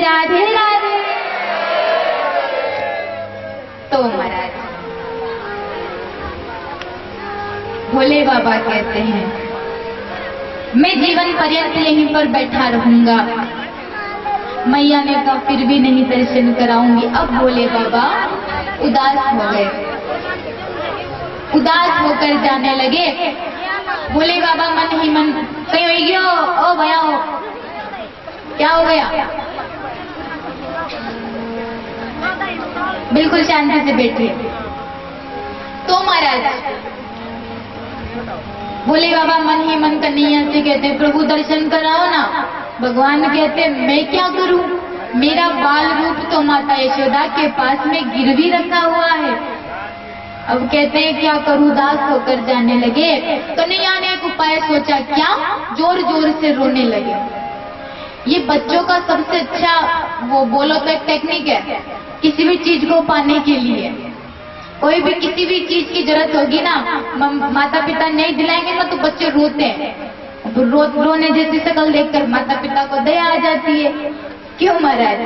राधे राधे। तो महाराज भोले बाबा कहते हैं मैं जीवन पर्यंत यहीं पर बैठा रहूंगा। मैया ने कहा फिर भी नहीं दर्शन कराऊंगी। अब भोले बाबा उदास हो गए, उदास होकर जाने लगे। भोले बाबा मन ही मन कहीं हो ओ भैया हो, क्या हो गया? बिल्कुल शांति से बैठिए। तो महाराज भोले बाबा मन ही मन कन्हैया से कहते प्रभु दर्शन कराओ ना। भगवान कहते मैं क्या करूं, मेरा बाल रूप तो माता यशोदा के पास में गिरवी रखा हुआ है। अब कहते हैं क्या करूं, उदास होकर जाने लगे। कन्हैया ने एक उपाय सोचा, क्या? जोर जोर से रोने लगे। ये बच्चों का सबसे अच्छा वो बोलो तो एक टेक्निक है किसी भी चीज को पाने के लिए। कोई भी किसी भी चीज की जरूरत होगी ना, माता पिता नहीं दिलाएंगे ना तो बच्चे रोते हैं। रोने जैसी शक्ल देखकर माता पिता को दया आ जाती है, क्यों महाराज?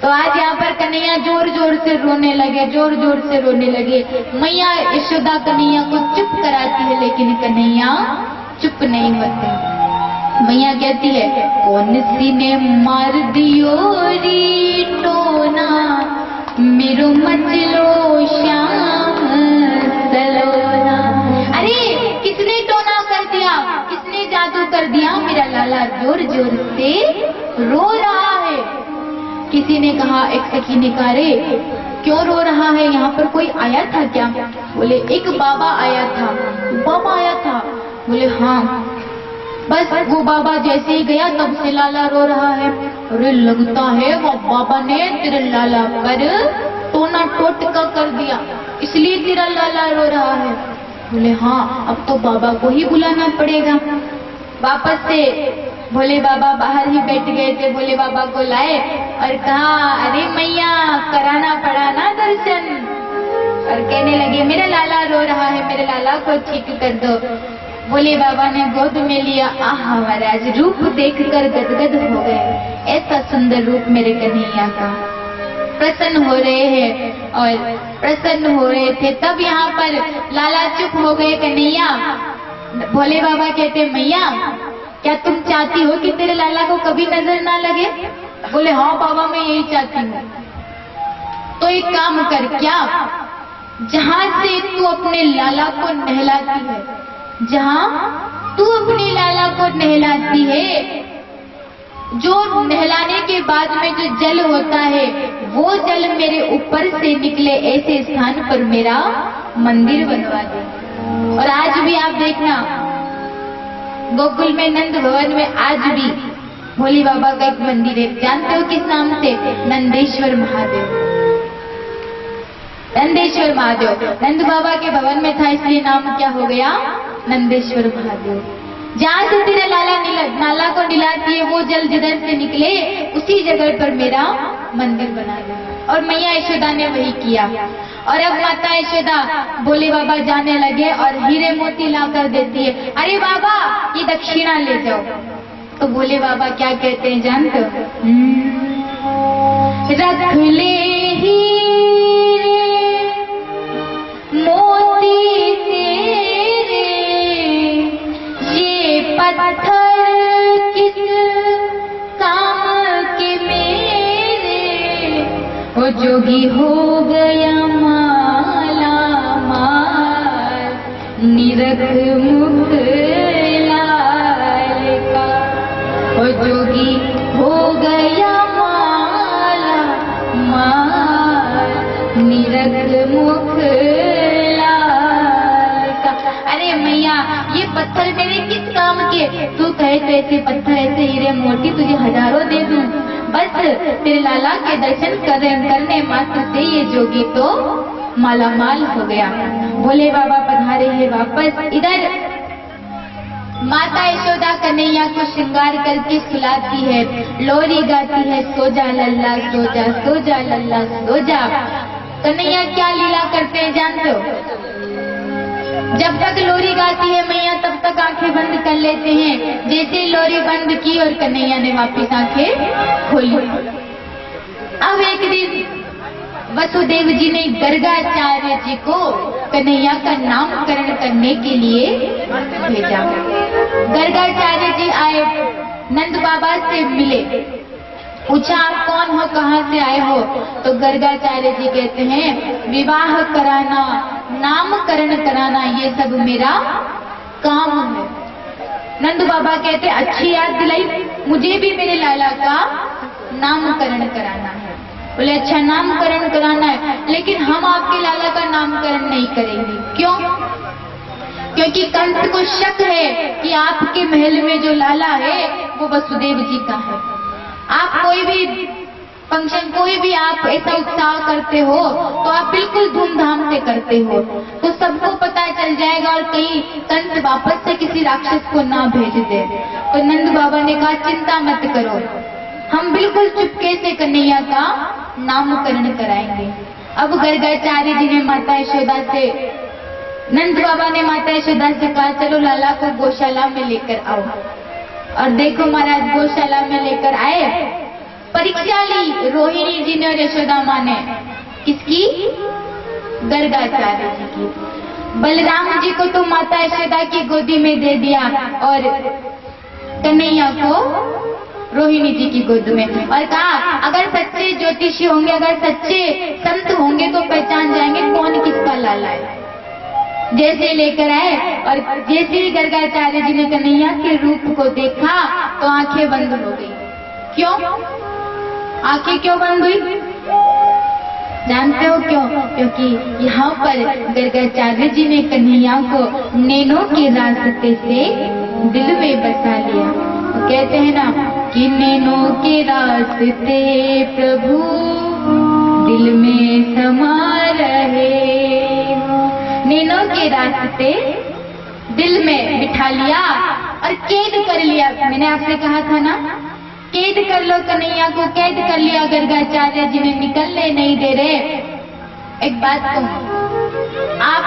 तो आज यहाँ पर कन्हैया जोर जोर से रोने लगे, जोर जोर से रोने लगे। मैया यशोदा कन्हैया को चुप कराती है, लेकिन कन्हैया चुप नहीं होते। मैया कहती है कौन सी ने मार दियो री टोना, मेरो मचलो श्याम सलोना। अरे किसने टोना कर दिया, किसने जादू कर दिया? मेरा लाला जोर जोर से रो रहा है। किसी ने कहा, एक सखी ने कहा रे क्यों रो रहा है, यहाँ पर कोई आया था क्या? बोले एक बाबा आया था। बाबा आया था? बोले हाँ। बस वो बाबा जैसे ही गया तब से लाला रो रहा है। अरे लगता है वो बाबा ने तेरे लाला पर टोना टोटका कर दिया, इसलिए तेरा लाला रो रहा है। बोले हाँ, अब तो बाबा को ही बुलाना पड़ेगा। वापस से भोले बाबा बाहर ही बैठ गए थे। भोले बाबा को लाए और कहा अरे मैया कराना पड़ा ना दर्शन। और कहने लगे मेरा लाला रो रहा है, मेरे लाला को ठीक कर दो। भोले बाबा ने गोद में लिया। आहा महाराज रूप देखकर गदगद हो गए। ऐसा सुंदर रूप मेरे कन्हैया का। प्रसन्न हो रहे हैं और प्रसन्न हो रहे थे, तब यहाँ पर लाला चुप हो गए। कन्हैया भोले बाबा कहते मैया क्या तुम चाहती हो कि तेरे लाला को कभी नजर ना लगे? बोले हाँ बाबा मैं यही चाहती हूँ। तो एक काम कर, क्या जहाँ से तू अपने लाला को नहलाती है, जहाँ तू अपने लाला को नहलाती है, जो नहलाने के बाद में जो जल होता है वो जल मेरे ऊपर से निकले, ऐसे स्थान पर मेरा मंदिर बनवा दे। और आज भी आप देखना गोकुल में नंद भवन में आज भी भोले बाबा का एक मंदिर है। जानते हो किस नाम से? नंदेश्वर महादेव। नंदेश्वर महादेव नंद बाबा के भवन में था, इसलिए नाम क्या हो गया? नंदेश्वर महादेव। जहाँ से तेरा नाला को निलाती है वो जल जिधर से निकले उसी जगह पर मेरा मंदिर बना दे। और मैया यशोदा ने वही किया। और अब माता यशोदा भोले बाबा जाने लगे और हीरे मोती ला कर देती है। अरे बाबा ये दक्षिणा ले जाओ। तो भोले बाबा क्या कहते हैं जानते हो? रख ले मोती तेरे, ये पत्थर किस काम के मेरे, वो जोगी हो गया माला माल, निरख मुख लाल का, वो जोगी हो गया माला माल, निरख मुख अरे मैया ये पत्थर मेरे किस काम के? तू कहे तो ऐसे पत्थर ऐसे हीरे मोती तुझे हजारों दे दूं, बस तेरे लाला के दर्शन करने मात्र से ये जोगी तो मालामाल हो गया। भोले बाबा पधारे हैं वापस। इधर माता यशोदा कन्हैया को श्रृंगार करके सुलाती है, लोरी गाती है, सो जा लल्ला सो जा, सो जा लल्ला सो जा। कन्हैया क्या लीला करते हैं जानते हो? जब तक लोरी गाती है मैया तब तक आंखें बंद कर लेते हैं। जैसे लोरी बंद की और कन्हैया ने वापस आंखें खोली। अब एक दिन वसुदेव जी ने गर्गाचार्य जी को कन्हैया का नामकरण करने के लिए भेजा। गर्गाचार्य जी आए, नंद बाबा से मिले, पूछा आप कौन हो, कहाँ से आए हो? तो गर्गाचार्य जी कहते हैं विवाह कराना, नामकरण कराना ये सब मेरा काम है। नंद बाबा कहते अच्छी याद दिलाई, मुझे भी मेरे लाला का नामकरण कराना है। बोले अच्छा नामकरण कराना है, लेकिन हम आपके लाला का नामकरण नहीं करेंगे। क्यों? क्योंकि कंस को शक है कि आपके महल में जो लाला है वो वसुदेव जी का है। आप कोई भी फंक्शन, कोई भी आप ऐसा उत्साह करते हो तो आप बिल्कुल धूमधाम से करते हो, तो सबको पता चल जाएगा और कहीं कंस वापस से किसी राक्षस को ना भेज दे। तो नंद बाबा ने कहा चिंता मत करो, हम बिल्कुल चुपके से कन्हैया का नामकरण कराएंगे। अब गर्गाचार्य जी ने माता यशोदा से, नंद बाबा ने माता यशोदा से कहा चलो लाला को गौशाला में लेकर आओ। और देखो महाराज गौशाला में लेकर आए, परीक्षा ली रोहिणी जी ने और यशोदा माँ ने। किसकी? गर्गाचार्य जी की। बलराम जी को तो माता यशोदा की गोदी में दे दिया और कन्हैया को रोहिणी जी की गोद में, और कहा अगर सच्चे ज्योतिषी होंगे, अगर सच्चे संत होंगे तो पहचान जाएंगे कौन किसका लाला है। जैसे लेकर आए और जैसे ही गर्गाचार्य जी ने कन्हैया के रूप को देखा तो आंखें बंद हो गई। क्यों आंखें क्यों बंद हुई? जानते हो क्यों? क्योंकि यहाँ पर गर्गाचार्य जी ने कन्हैया को नैनों के रास्ते से दिल में बसा लिया। तो कहते हैं ना कि नैनों के रास्ते प्रभु दिल में समा रहे। नैनों के रास्ते दिल में बिठा लिया और कैद कर लिया। मैंने आपसे कहा था ना, कैद कर लो कन्हैया को, कैद कर लिया। गर्गाचार्य जी ने निकलने नहीं दे रहे। एक बात कहूं, आप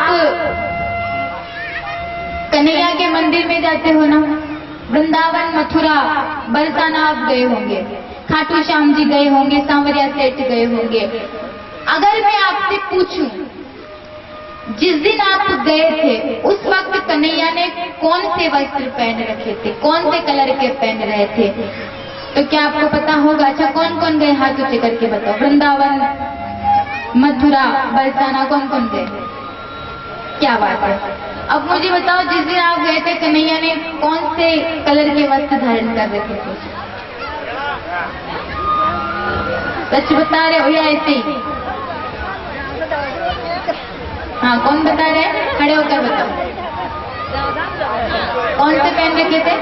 कन्हैया के मंदिर में जाते हो ना, वृंदावन, मथुरा, बरसाना आप गए होंगे, खाटू श्याम जी गए होंगे, सांवरिया सेठ गए होंगे। अगर मैं आपसे पूछूं जिस दिन आप गए थे उस वक्त कन्हैया ने कौन से वस्त्र पहन रखे थे, कौन से कलर के पहन रहे थे, तो क्या आपको पता होगा? अच्छा कौन कौन गए हाथ ऊंचे करके बताओ। वृंदावन, मथुरा, बरसाना कौन कौन गए? क्या बात है। अब मुझे बताओ जिस दिन आप गए थे कन्हैया ने कौन से कलर के वस्त्र धारण कर रखे थे? सच बता रहे हो या ऐसे ही? हाँ कौन बता रहे हैं? खड़े होकर बताओ कौन से पहन रखे थे?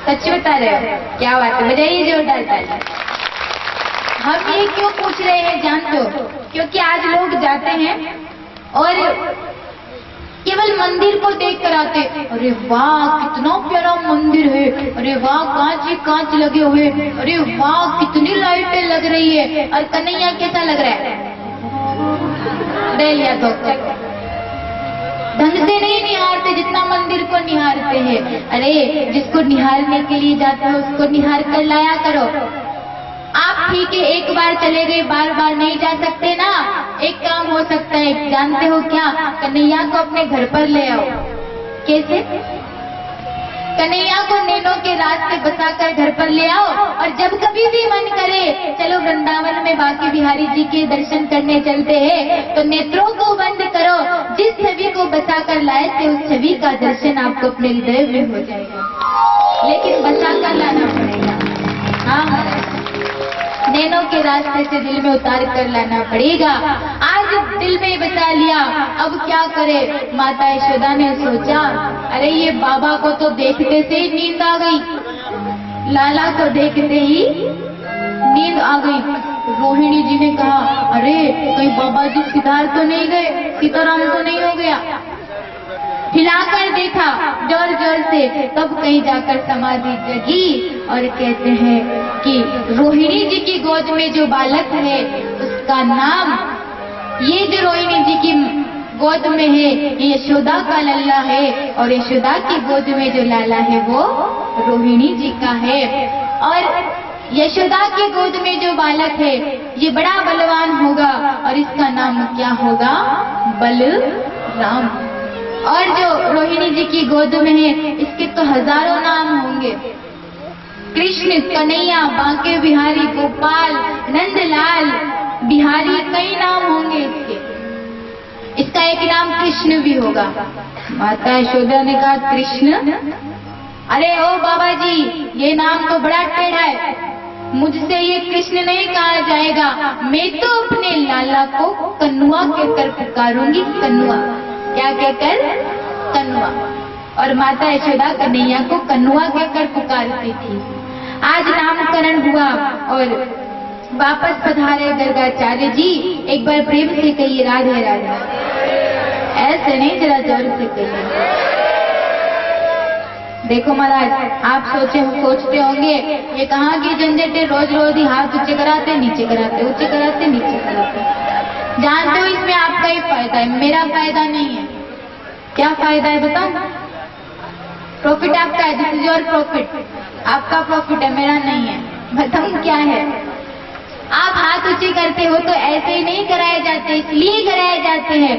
सच बता रहे हो? क्या बात है, बजाइए जोरदार ताली। हम ये क्यों पूछ रहे हैं जानते हो? क्योंकि आज लोग जाते हैं और केवल मंदिर को देख कर आते, अरे वाह कितना प्यारा मंदिर है, अरे वाह कांच ही कांच लगे हुए, अरे वाह कितनी लाइटें लग रही है, और कन्हैया कैसा लग रहा है? लिया तो ढंग से नहीं निहारते जितना मंदिर को निहारते हैं। अरे जिसको निहारने के लिए जाते हो उसको निहार कर लाया करो। आप ठीक है एक बार चले गए, बार बार नहीं जा सकते ना। एक काम हो सकता है, जानते हो क्या? कन्हैया को अपने घर पर ले आओ। कैसे? कन्हैया को नैनों के रास्ते बसाकर घर पर ले आओ और जब कभी भी मन करे चलो वृंदावन में बांके बिहारी जी के दर्शन करने चलते हैं, तो नेत्रों को बंद करो, जिस छवि को बसाकर लाए थे उस छवि का दर्शन आपको अपने हृदय में हो जाएगा। लेकिन बसाकर लाना पड़ेगा। हाँ, नैनों के रास्ते से दिल में उतार कर लाना पड़ेगा। आज दिल में बसा लिया, अब क्या करे? माता यशोदा ने सोचा, अरे ये बाबा को तो देखते से ही नींद आ गई, लाला को देखते ही नींद आ गई। रोहिणी जी ने कहा, अरे कहीं बाबा जी सिद्धार्थ तो नहीं गए, सीताराम तो नहीं हो गया? हिलाकर देखा जोर जोर से, तब कहीं जाकर समाधि जगी और कहते हैं कि रोहिणी जी की गोद में जो बालक है उसका नाम, ये जो रोहिणी जी की गोद में है ये यशोदा का लल्ला है, और यशोदा की गोद में जो लाला है वो रोहिणी जी का है। और यशोदा की गोद में जो बालक है ये बड़ा बलवान होगा, और इसका नाम क्या होगा? बलराम। और जो रोहिणी जी की गोद में है इसके तो हजारों नाम होंगे। कृष्ण, कन्हैया, बांके बिहारी, गोपाल, नंदलाल, बिहारी, कई नाम होंगे इसके। इसका एक नाम कृष्ण भी होगा। माता यशोदा ने कहा कृष्ण? अरे ओ बाबा जी, ये नाम तो बड़ा टेढ़ा है, मुझसे ये कृष्ण नहीं कहा जाएगा, मैं तो अपने लाला को कन्नुआ कहकर पुकारूंगी। कन्नुआ, क्या कहकर? कन्नुआ। और माता यशोदा कन्हैया को कन्नुआ कहकर पुकारती थी। आज नामकरण हुआ और वापस पधारे गर्गाचार्य जी। एक बार प्रेम से कहिए राधे राधे। ऐसे नहीं, जरा जोर से कहिए। देखो महाराज, आप सोचते होंगे ये कहाँ की झंझट है, रोज रोज ही हाथ ऊंचे कराते नीचे कराते, ऊंचे कराते नीचे कराते। जानते हो इसमें आपका ही फायदा है, मेरा फायदा नहीं है। क्या फायदा है बताओ? प्रॉफिट आपका है, दिस इज योर प्रॉफिट, आपका प्रॉफिट है, मेरा नहीं है। बताऊं क्या है? आप हाथ ऊंचे करते हो तो ऐसे ही नहीं कराए जाते, इसलिए कराए जाते हैं।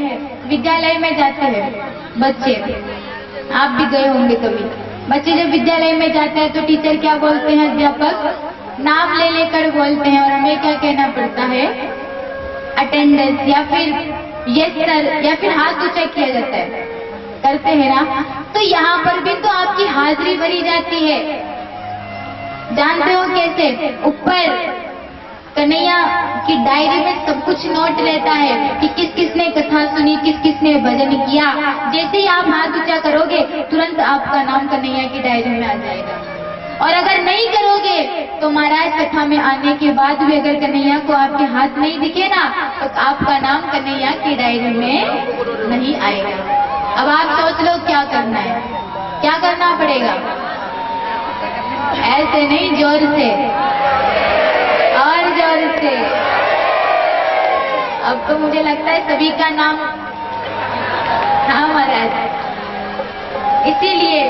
विद्यालय में जाते हैं बच्चे, आप भी गए होंगे कभी। बच्चे जब विद्यालय में जाते हैं तो टीचर क्या बोलते हैं? अध्यापक नाम ले लेकर बोलते हैं, और हमें क्या कहना पड़ता है? अटेंडेंस, या फिर यस सर, या फिर हाथ ऊंचा किया जाता है, करते हैं ना। तो यहाँ पर भी तो आपकी हाजिरी भरी जाती है। जानते हो कैसे? ऊपर कन्हैया की डायरी में सब कुछ नोट रहता है कि किस किसने कथा सुनी, किस किसने भजन किया। जैसे ही आप हाथ ऊंचा करोगे तुरंत आपका नाम कन्हैया की डायरी में आ जाएगा। और अगर नहीं करोगे तो महाराज कथा में आने के बाद भी अगर कन्हैया को आपके हाथ नहीं दिखे ना तो आपका नाम कन्हैया की डायरी में नहीं आएगा। अब आप सोच लो क्या करना है, क्या करना पड़ेगा? ऐसे नहीं, जोर से और जोर से। अब तो मुझे लगता है सभी का नाम, हाँ महाराज। इसीलिए